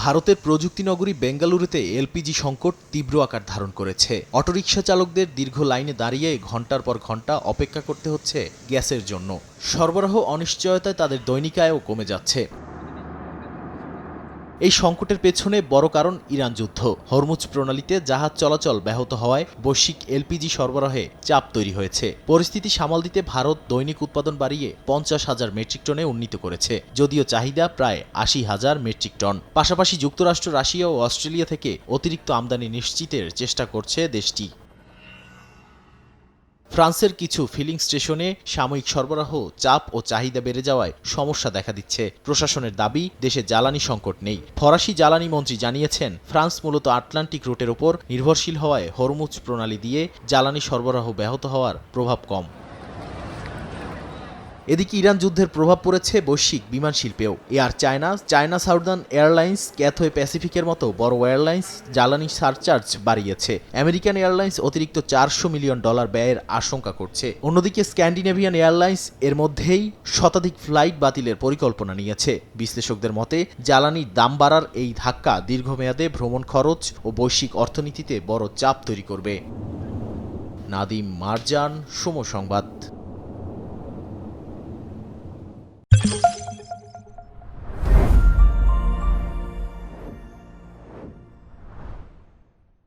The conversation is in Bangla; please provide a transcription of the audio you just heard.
ভারতের প্রযুক্তি নগরী বেঙ্গালুরুতে এলপিজি সংকট তীব্র আকার ধারণ করেছে। অটোরিকশা চালকদের দীর্ঘ লাইনে দাঁড়িয়ে ঘণ্টার পর ঘণ্টা অপেক্ষা করতে হচ্ছে গ্যাসের জন্য। সরবরাহ অনিশ্চয়তায় তাদের দৈনিক আয়ও কমে যাচ্ছে। এই সংকটের পেছনে বড় কারণ ইরান যুদ্ধ। হরমুজ প্রণালীতে জাহাজ চলাচল ব্যাহত হওয়ায় বৈশ্বিক এলপিজি সরবরাহে চাপ তৈরি হয়েছে। পরিস্থিতি সামাল দিতে ভারত দৈনিক উৎপাদন বাড়িয়ে 50,000 মেট্রিক টনে উন্নীত করেছে, যদিও চাহিদা প্রায় 80,000 মেট্রিক টন। পাশাপাশি যুক্তরাষ্ট্র, রাশিয়া ও অস্ট্রেলিয়া থেকে অতিরিক্ত আমদানি নিশ্চিতের চেষ্টা করছে দেশটি। ফ্রান্সের কিছু ফিলিং স্টেশনে সাময়িক সরবরাহ চাপ ও চাহিদা বেড়ে যাওয়ায় সমস্যা দেখা দিচ্ছে। প্রশাসনের দাবি, দেশে জ্বালানি সংকট নেই। ফরাসি জ্বালানি মন্ত্রী জানিয়েছেন, ফ্রান্স মূলত আটলান্টিক রুটের উপর নির্ভরশীল হওয়ায় হরমুজ প্রণালী দিয়ে জ্বালানি সরবরাহ ব্যাহত হওয়ার প্রভাব কম। এদিকে ইরান যুদ্ধের প্রভাব পড়েছে বৈশ্বিক বিমান শিল্পেও। এয়ার চায়না সাউদার্ন এয়ারলাইন্স, ক্যাথওয়ে প্যাসিফিকের মতো বড় এয়ারলাইন্স জ্বালানি সারচার্জ বাড়িয়েছে। আমেরিকান এয়ারলাইন্স অতিরিক্ত $400 মিলিয়ন ব্যয়ের আশঙ্কা করছে। অন্যদিকে স্ক্যান্ডিনেভিয়ান এয়ারলাইন্স এর মধ্যেই শতাধিক ফ্লাইট বাতিলের পরিকল্পনা নিয়েছে। বিশ্লেষকদের মতে, জ্বালানির দাম বাড়ার এই ধাক্কা দীর্ঘমেয়াদে ভ্রমণ খরচ ও বৈশ্বিক অর্থনীতিতে বড় চাপ তৈরি করবে। নাদিম মারজান, সময় সংবাদ।